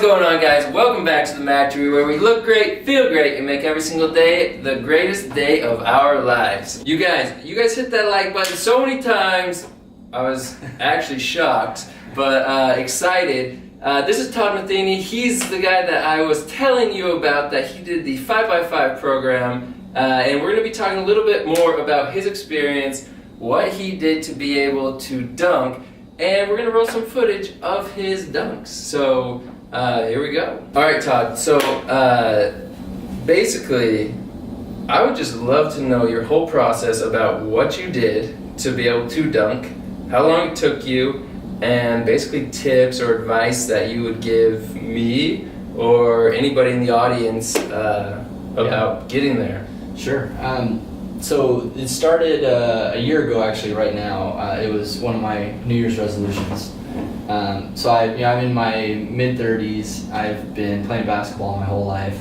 going on, guys? Welcome back to the Factory, where we look great, feel great, and make every single day the greatest day of our lives. You guys hit that like button so many times. I was actually shocked, but excited. This is Todd Matheny. He's the guy that I was telling you about, that he did the 5x5 program, and we're going to be talking a little bit more about his experience, what he did to be able to dunk, and we're going to roll some footage of his dunks. So here we go. Alright, Todd, so basically I would just love to know your whole process about what you did to be able to dunk, how long it took you, and basically tips or advice that you would give me or anybody in the audience about getting there. Sure. So it started a year ago, actually. Right now, it was one of my New Year's resolutions. So I'm in my mid-30s. I've been playing basketball my whole life,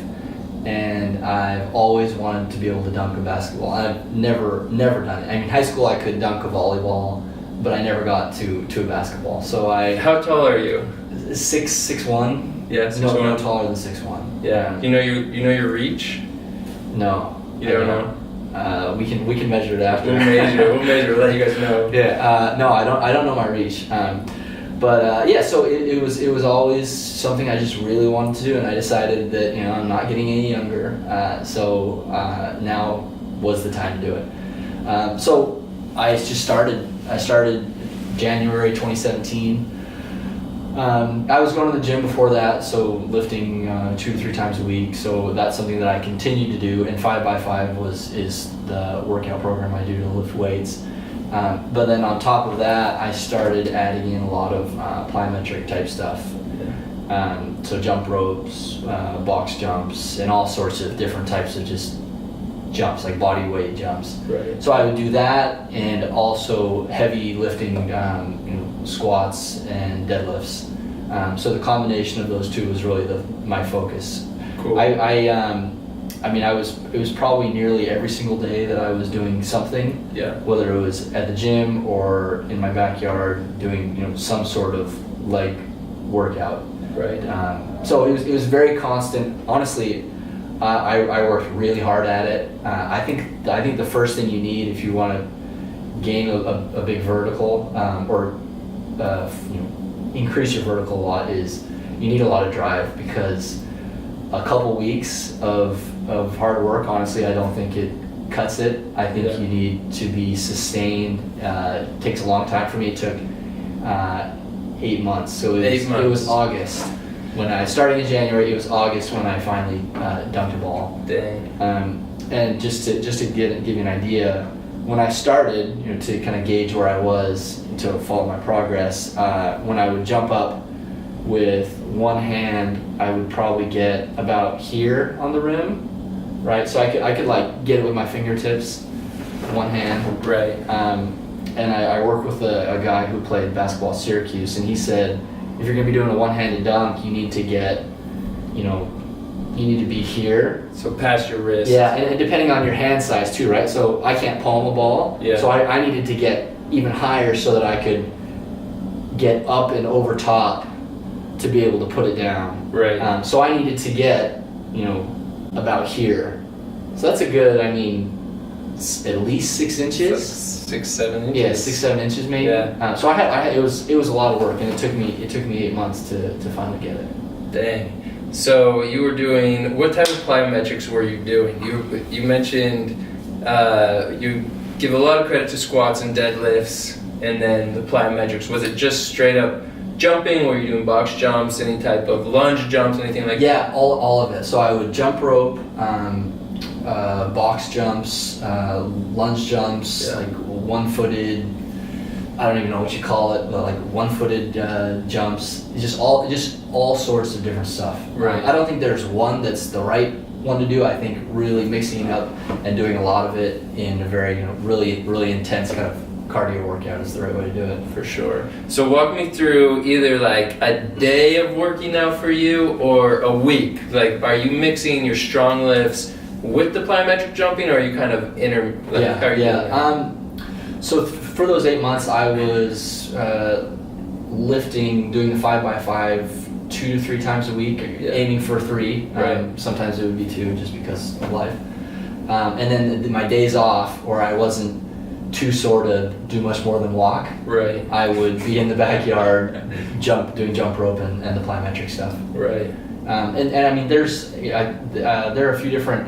and I've always wanted to be able to dunk a basketball. I've never done it. I mean, high school I could dunk a volleyball, but I never got to a basketball. So How tall are you? 6'1". Yeah, 6'1". No taller than 6'1". Yeah. You know your reach? No. You don't know? We can measure it after. We'll measure. Let you guys know. Yeah. No, I don't know my reach. So it was always something I just really wanted to do, and I decided that I'm not getting any younger. So now was the time to do it. So I just started. I started January 2017. I was going to the gym before that, so lifting 2 to 3 times a week. So that's something that I continued to do. And 5x5 is the workout program I do to lift weights. But then on top of that, I started adding in a lot of plyometric type stuff. So jump ropes, box jumps, and all sorts of different types of just jumps, like body weight jumps. Right. So I would do that, and also heavy lifting, squats and deadlifts. So the combination of those two was really my focus. Cool. It was probably nearly every single day that I was doing something. Yeah. Whether it was at the gym or in my backyard doing some sort of leg workout. Right. So it was very constant. Honestly, I worked really hard at it. I think the first thing you need if you want to gain a big vertical or increase your vertical a lot is you need a lot of drive, because a couple weeks of hard work, honestly, I don't think it cuts it. I think you need to be sustained. It takes a long time for me. It took 8 months. So it was August. When I started in January, it was August when I finally dunked a ball. Dang. And just to give you an idea, when I started, to kind of gauge where I was, to follow my progress, when I would jump up with one hand, I would probably get about here on the rim, right? So I could like get it with my fingertips, one hand. Right. And I work with a guy who played basketball at Syracuse, and he said, if you're gonna be doing a one-handed dunk, you need to get, you need to be here. So past your wrist. Yeah, and depending on your hand size too, right? So I can't palm a ball. Yeah. So I needed to get even higher so that I could get up and over top to be able to put it down. Right. So I needed to get, about here. So that's a good, at least 6 inches. 6, 7 inches. Yeah, 6, 7 inches maybe. Yeah. So it was a lot of work, and it took me 8 months to finally get it. Dang. So you were doing, what type of plyometrics were you doing? You mentioned you give a lot of credit to squats and deadlifts, and then the plyometrics. Was it just straight up jumping? Were you doing box jumps, any type of lunge jumps, anything like that? Yeah, all of it. So I would jump rope, box jumps, lunge jumps, like one-footed, I don't even know what you call it, but like one-footed jumps. Just all sorts of different stuff. Right. I don't think there's one that's the right one to do. I think really mixing it up and doing a lot of it in a very really intense kind of cardio workout is the right way to do it. For sure. So walk me through either like a day of working out for you or a week. Like, are you mixing your strong lifts with the plyometric jumping, or are you kind of So for those 8 months, I was lifting, doing the 5x5 2 to 3 times a week, aiming for 3. Right. Sometimes it would be 2 just because of life. And then my days off, where I wasn't too sore to do much more than walk, Right. I would be in the backyard, doing jump rope and the plyometric stuff. Right. And I mean, there are a few different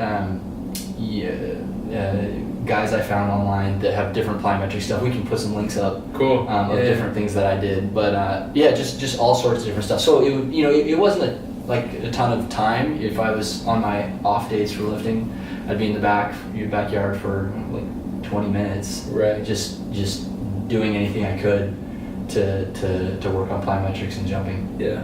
guys I found online that have different plyometric stuff. We can put some links up. Cool. Of different things that I did, but just all sorts of different stuff. So it wasn't a ton of time. If I was on my off days for lifting, I'd be in the backyard for like 20 minutes, Right. Just doing anything I could to work on plyometrics and jumping. Yeah,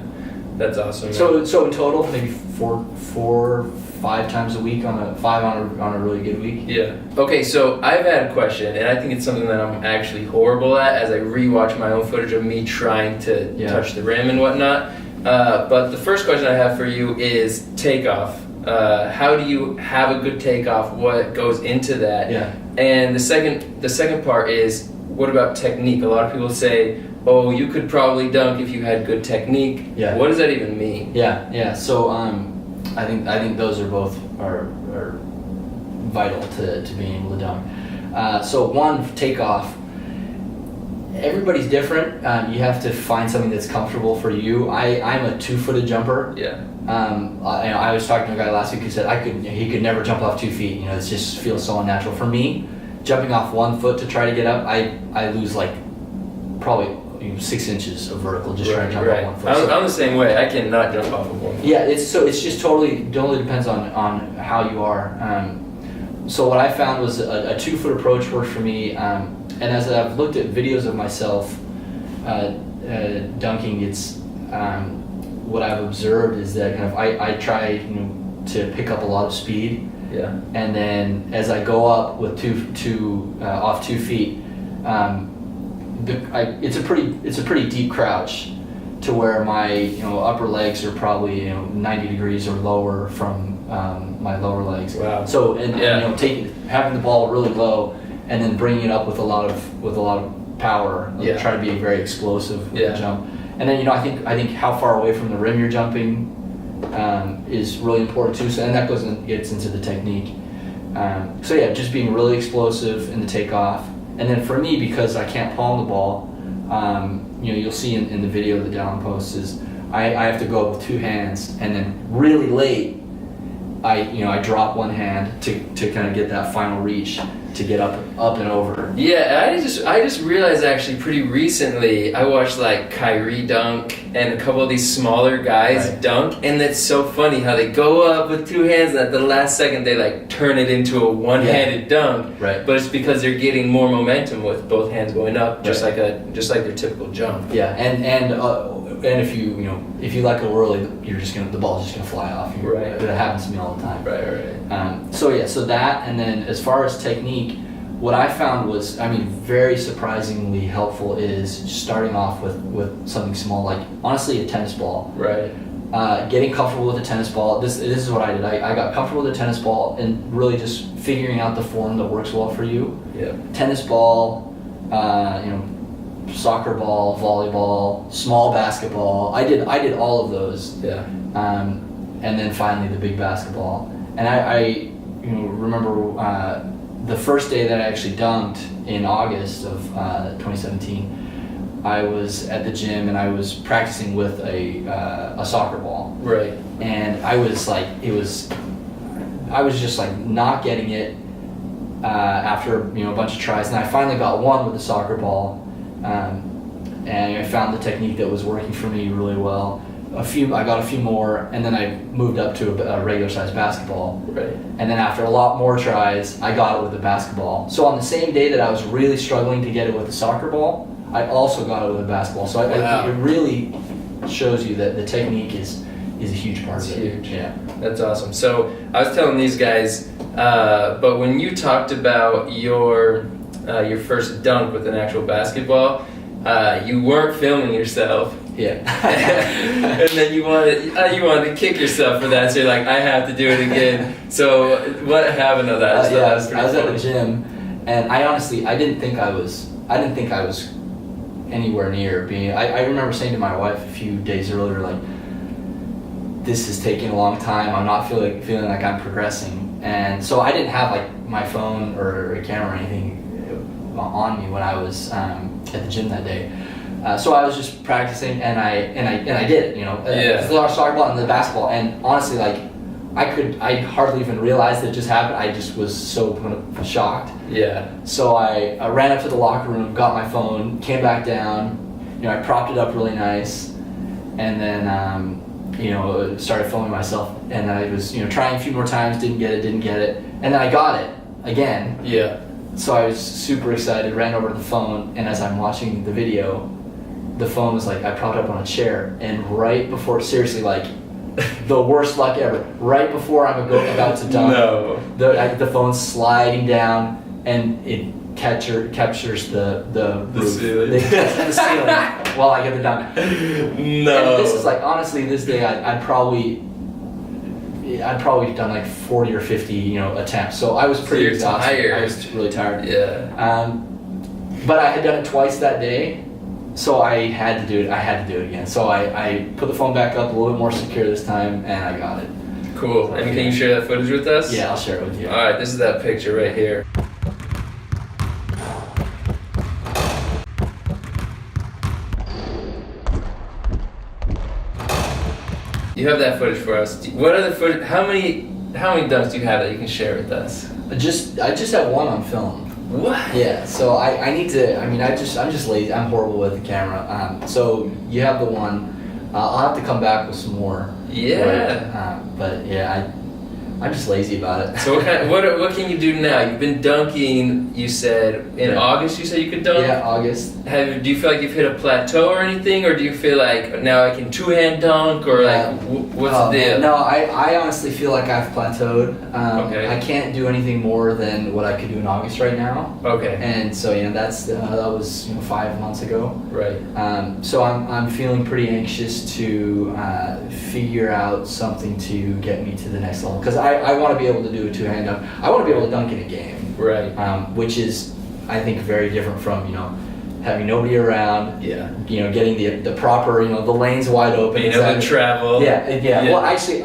that's awesome. Man. So in total, maybe 4-5 times a week on a really good week. Yeah. Okay, so I've had a question, and I think it's something that I'm actually horrible at as I rewatch my own footage of me trying to touch the rim and whatnot. But the first question I have for you is takeoff. How do you have a good takeoff? What goes into that? Yeah. And the second part is, what about technique? A lot of people say, oh, you could probably dunk if you had good technique. Yeah. What does that even mean? Yeah. So I think those are both are vital to being able to dunk. So one, takeoff. Everybody's different. You have to find something that's comfortable for you. I'm a 2-footed jumper. Yeah. I was talking to a guy last week who said he could never jump off 2 feet. It just feels so unnatural. For me, jumping off 1 foot to try to get up, I lose like probably 6 inches of vertical just trying to jump off 1 foot. I'm the same way. I cannot jump off of 1 foot. Yeah, it's just totally depends on how you are. So what I found was a 2-foot approach worked for me. And as I've looked at videos of myself dunking, it's what I've observed is that kind of I try to pick up a lot of speed. Yeah. And then as I go up with off 2 feet, it's a pretty deep crouch to where my upper legs are probably 90 degrees or lower from my lower legs. Wow. So having the ball really low and then bringing it up with a lot of power. Try to be very explosive with the jump. And then I think how far away from the rim you're jumping is really important too. So and that gets into the technique. Just being really explosive in the takeoff. And then for me, because I can't palm the ball, you'll see in the video that Dallin posts is I have to go up with 2 hands, and then really late I drop one hand to kind of get that final reach to get up and over. Yeah, I just realized actually pretty recently I watched like Kyrie dunk and a couple of these smaller guys dunk, and it's so funny how they go up with 2 hands and at the last second they like turn it into a one-handed dunk. Right. But it's because they're getting more momentum with both hands going up, just like their typical jump. Yeah, and if you let go early, the ball's just gonna fly off. Right. That happens to me all the time. Right. So that, and then as far as technique, what I found was, very surprisingly helpful is just starting off with something small, like honestly a tennis ball. Right. Getting comfortable with a tennis ball. This is what I did. I got comfortable with a tennis ball and really just figuring out the form that works well for you. Yeah. Tennis ball, soccer ball, volleyball, small basketball. I did all of those. Yeah. And then finally the big basketball. And I remember the first day that I actually dunked in August of 2017. I was at the gym and I was practicing with a soccer ball. Right. And I was just like not getting it after a bunch of tries, and I finally got one with the soccer ball. And I found the technique that was working for me really well. I got a few more, and then I moved up to a regular sized basketball. Right. And then after a lot more tries, I got it with the basketball. So on the same day that I was really struggling to get it with the soccer ball, I also got it with the basketball. So it really shows you that the technique is a huge part of it. It's huge. Yeah. That's awesome. So I was telling these guys, but when you talked about your first dunk with an actual basketball, you weren't filming yourself. Yeah. And then you wanted to kick yourself for that, so you're like, I have to do it again. So what happened to that? I was at the gym, and I didn't think I was anywhere near being. I remember saying to my wife a few days earlier, like, this is taking a long time. I'm not feeling like I'm progressing. And so I didn't have like my phone or a camera or anything on me when I was at the gym that day. So I was just practicing, and I did it, you know. The soccer ball and the basketball, and honestly, like I hardly even realized it just happened. I just was so shocked. Yeah. So I ran up to the locker room, got my phone, came back down. You know, I propped it up really nice, and then you know, started filming myself. And I was, you know, trying a few more times, didn't get it, and then I got it again. Yeah. So I was super excited, ran over to the phone, and as I'm watching the video, the phone was like, I propped up on a chair, and right before, seriously, like, the worst luck ever, right before I'm about to dunk, the phone's sliding down, and it captures the ceiling. The ceiling while I get the dunk. No. And this is like, honestly, this day I'd probably done like 40 or 50, you know, attempts. So I was pretty exhausted. Tired. I was really tired. Yeah. But I had done it twice that day, so I had to do it. Again. So I put the phone back up a little bit more secure this time, and I got it. Cool. And can you share that footage with us? Yeah, I'll share it with you. All right, this is that picture right here. You have that footage for us. What other footage? How many dunks do you have that you can share with us? I just have one on film. What? Yeah. So I need to. I mean, I'm just lazy. I'm horrible with the camera. So you have the one. I'll have to come back with some more. Yeah. But yeah, I'm just lazy about it. So what can you do now? You've been dunking. You said in August. You said you could dunk. Yeah, August. Do you feel like you've hit a plateau or anything, or do you feel like now I can two-hand dunk, or like what's the deal? No, I honestly feel like I've plateaued. Okay. I can't do anything more than what I could do in August right now. Okay. And so that was 5 months ago. Right. So I'm feeling pretty anxious to figure out something to get me to the next level, because I want to be able to do a two-hand dunk. I want to be able to dunk in a game. Right. Which is, I think, very different from, you know, having nobody around. Yeah. You know, getting the proper, you know, the lanes wide open. Being able to travel. Yeah. Well, actually,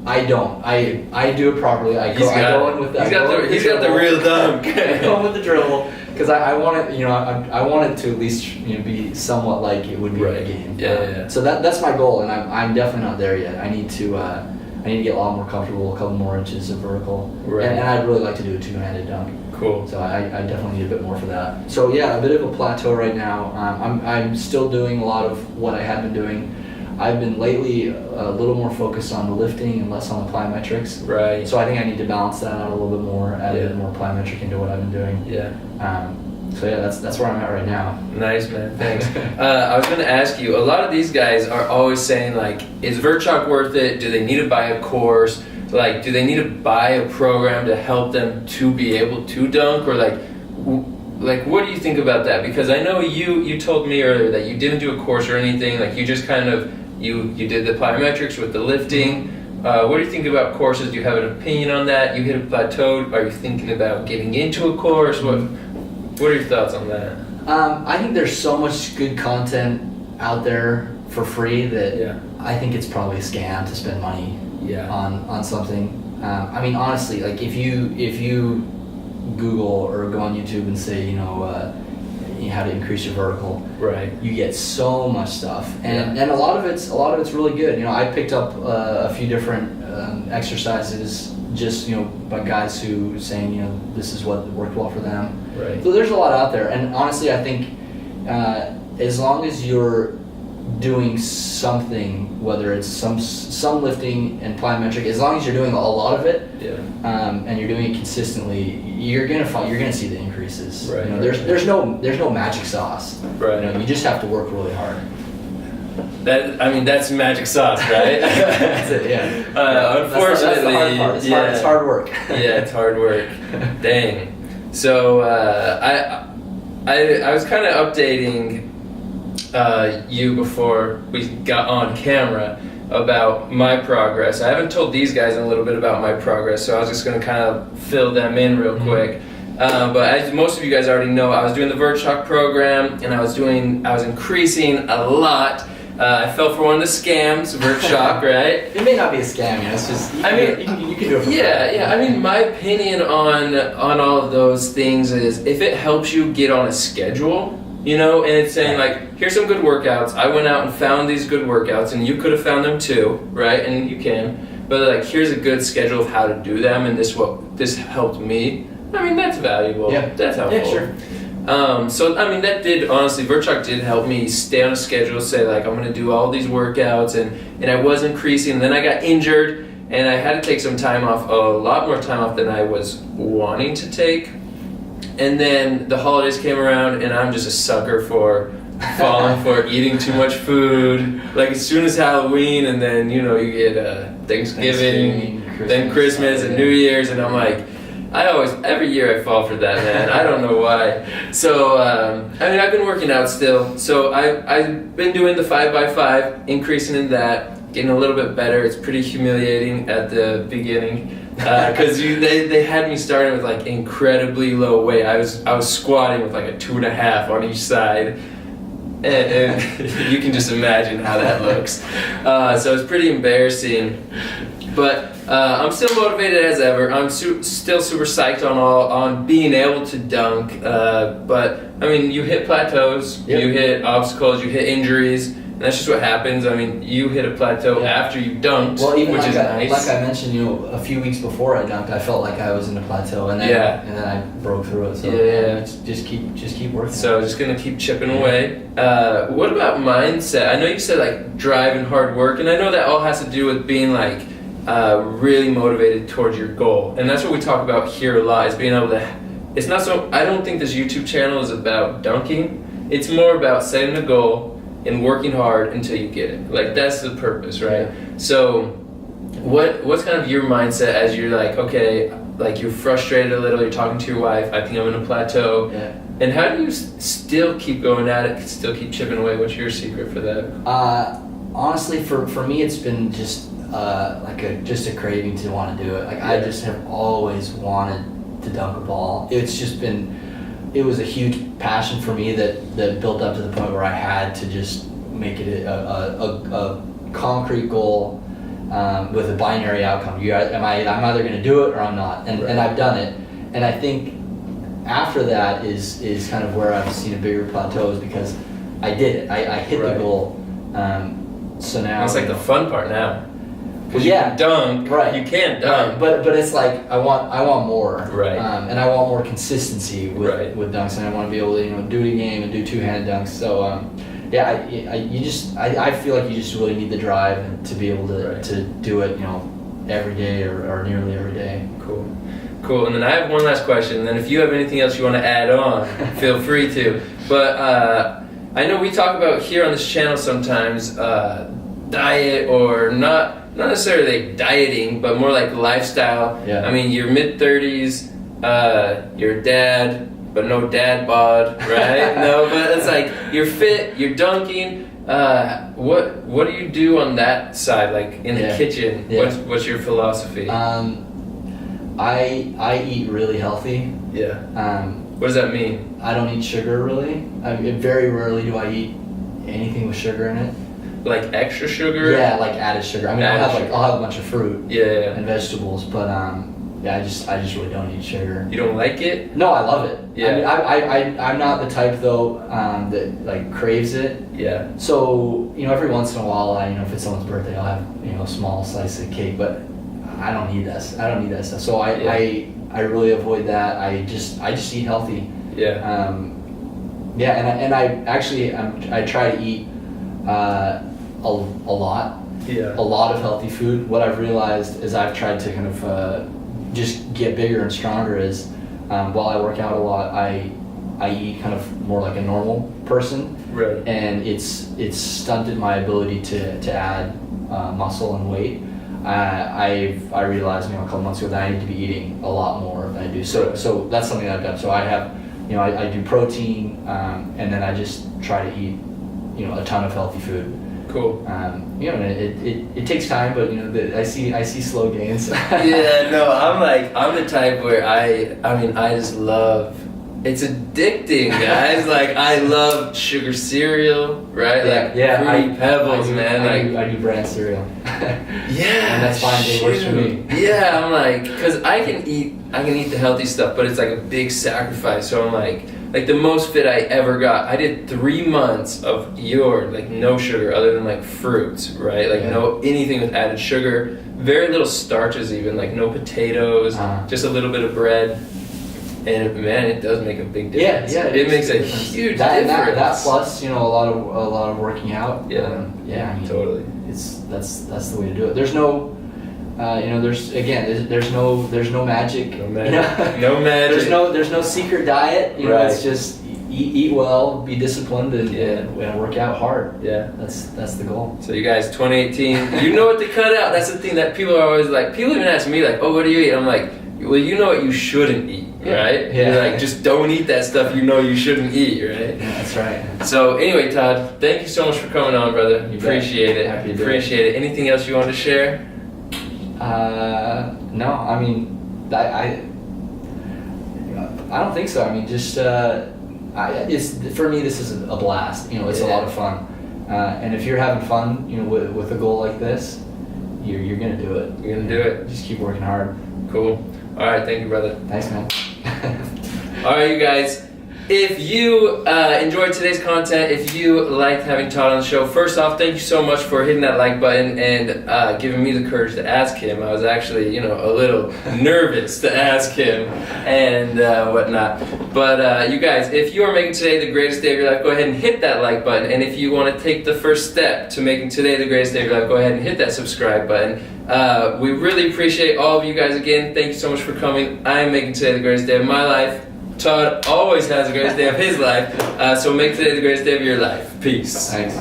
I don't. I do it properly. I go in with that. He's got the real dunk. I go in with the dribble, because I want it. You know, I want it to at least, you know, be somewhat like it would be in a game. Yeah. So that's my goal, and I'm definitely not there yet. I need to get a lot more comfortable, a couple more inches of vertical, Right. and I'd really like to do a two-handed dunk. Cool. So I definitely need a bit more for that. So yeah, a bit of a plateau right now. I'm still doing a lot of what I had been doing. I've been lately a little more focused on the lifting and less on the plyometrics. Right. So I think I need to balance that out a little bit more, add a bit more plyometric into what I've been doing. Yeah. So yeah, that's where I'm at right now. Nice, man. Thanks. I was going to ask you, a lot of these guys are always saying, like, is Virchock worth it? Do they need to buy a course? Like, do they need to buy a program to help them to be able to dunk? Or like what do you think about that? Because I know you told me earlier that you didn't do a course or anything. Like, you just kind of, you did the plyometrics with the lifting. What do you think about courses? Do you have an opinion on that? You hit a plateau. Are you thinking about getting into a course? What are your thoughts on that? I think there's so much good content out there for free that I think it's probably a scam to spend money on something. I mean, honestly, like if you Google or go on YouTube and say, you know, how to increase your vertical, right? You get so much stuff, and a lot of it's really good. You know, I picked up a few different exercises just, you know, by guys who saying, you know, this is what worked well for them. Right. So there's a lot out there, and honestly, I think as long as you're doing something, whether it's some lifting and plyometric, as long as you're doing a lot of it, and you're doing it consistently, you're gonna see the increases. Right. You know, there's no magic sauce. Right. You know, you just have to work really hard. That's magic sauce, right? That's it. Yeah. Unfortunately, that's the hard part. It's hard work. Yeah, it's hard work. Dang. So I was kind of updating you before we got on camera about my progress. I haven't told these guys a little bit about my progress, so I was just going to kind of fill them in real quick. But as most of you guys already know, I was doing the Virchock program, and I was increasing a lot. I fell for one of the scams, VertShock, right? It may not be a scam, it's just you can do it for yeah. I mean, my opinion on all of those things is if it helps you get on a schedule, you know, and it's saying like, here's some good workouts. I went out and found these good workouts, and you could have found them too, right? And you can. But like, here's a good schedule of how to do them, and this helped me. I mean, that's valuable. Yeah. That's helpful. Yeah, sure. So I mean, that did honestly, VertShock did help me stay on a schedule. Say like, I'm gonna do all these workouts, and I was increasing. And then I got injured, and I had to take some time off, a lot more time off than I was wanting to take. And then the holidays came around, and I'm just a sucker for falling for eating too much food. Like as soon as Halloween, and then you get Thanksgiving, then Christmas and New Year's, and I'm like, every year I fall for that, man. I don't know why. So I mean, I've been working out still. So I've been doing the 5x5, increasing in that, getting a little bit better. It's pretty humiliating at the beginning. Because they had me starting with like incredibly low weight. I was squatting with like a 2.5 on each side, and you can just imagine how that looks. So it's pretty embarrassing, but I'm still motivated as ever. I'm still super psyched on being able to dunk. But I mean, you hit plateaus, Yep. you hit obstacles, you hit injuries. And that's just what happens. I mean, you hit a plateau after you dunked, which is nice. Like I mentioned, a few weeks before I dunked, I felt like I was in a plateau, and then I broke through it. So just keep working. So just gonna keep chipping away. What about mindset? I know you said like drive and hard work, and I know that all has to do with being like really motivated towards your goal, and that's what we talk about here a lot. Is being able to. It's not so. I don't think this YouTube channel is about dunking. It's more about setting a goal and working hard until you get it. Like that's the purpose, right? Yeah. So what's kind of your mindset as you're like, okay, like you're frustrated a little, you're talking to your wife, I think I'm in a plateau. Yeah. And how do you still keep going at it, still keep chipping away? What's your secret for that? Honestly, for me, it's been just just a craving to want to do it. Like I just have always wanted to dunk a ball. It was a huge passion for me that built up to the point where I had to just make it a concrete goal with a binary outcome. I'm either going to do it or I'm not, and I've done it. And I think after that is kind of where I've seen a bigger plateau, is because I did it. I hit the goal. So now it's like the fun part now. Because you can dunk, you can't dunk. But it's like I want more, right? And I want more consistency with dunks, and I want to be able to do it a game and do two-handed dunks. So I feel like you just really need the drive to be able to do it, every day or nearly every day. Cool. And then I have one last question. And then if you have anything else you want to add on, feel free to. But I know we talk about here on this channel sometimes diet, or not necessarily dieting, but more like lifestyle. Yeah. I mean, you're mid-30s, you're a dad, but no dad bod, right? No, but it's like you're fit, you're dunking. What do you do on that side, like in the kitchen? Yeah. What's your philosophy? I eat really healthy. Yeah. What does that mean? I don't eat sugar really. Very rarely do I eat anything with sugar in it. Like extra sugar? Yeah, like added sugar. I mean, I'll have a bunch of fruit. And vegetables, but I just really don't eat sugar. You don't like it? No, I love it. Yeah. I mean, I'm not the type though that like craves it. Yeah. So every once in a while, if it's someone's birthday, I'll have a small slice of cake, but I don't need that. I don't need that stuff. So I really avoid that. I just eat healthy. Yeah. And I actually I try to eat a lot. Yeah. A lot of healthy food. What I've realized is I've tried to kind of just get bigger and stronger is while I work out a lot, I eat kind of more like a normal person. Right. And it's stunted my ability to add muscle and weight. I realized a couple months ago that I need to be eating a lot more than I do. So that's something that I've done. So I have I do protein and then I just try to eat a ton of healthy food. Cool. And it takes time, but I see slow gains. Yeah, no, I'm the type where I just love It's addicting, guys. Like, I love sugar cereal, right? Like, Fruity Pebbles, man. I do bran cereal. Yeah, and that's fine. It works for me. Yeah, I'm like, because I can eat the healthy stuff, but it's like a big sacrifice. So I'm like the most fit I ever got, I did 3 months of like no sugar other than like fruits, right? Like no anything with added sugar, very little starches even, like no potatoes, just a little bit of bread. And man, it does make a big difference. Yeah, it makes a huge difference. That plus, a lot of working out. Yeah, I mean, totally. That's the way to do it. There's no, there's no magic. No magic. No magic. There's no secret diet. Right. It's just eat well, be disciplined, and work out hard. Yeah, that's the goal. So you guys, 2018, you know what to cut out. That's the thing that people are always like. People even ask me like, "Oh, what do you eat?" I'm like, well, you know what you shouldn't eat, right? Yeah. You're like, just don't eat that stuff you know you shouldn't eat, right? Yeah, that's right. So anyway, Todd, thank you so much for coming on, brother. Appreciate it. Happy to do it. Appreciate it. Anything else you want to share? No. I mean, I don't think so. I mean, just it's for me. This is a blast. It's a lot of fun. And if you're having fun, with a goal like this, you're gonna do it. You're gonna do it. Just keep working hard. Cool. All right, thank you, brother. Thanks, man. All right, you guys. If you enjoyed today's content, if you liked having Todd on the show, first off, thank you so much for hitting that like button and giving me the courage to ask him. I was actually, a little nervous to ask him and whatnot. But you guys, if you are making today the greatest day of your life, go ahead and hit that like button. And if you want to take the first step to making today the greatest day of your life, go ahead and hit that subscribe button. We really appreciate all of you guys again. Thank you so much for coming. I am making today the greatest day of my life. Todd always has the greatest day of his life, so make today the greatest day of your life. Peace. Thanks.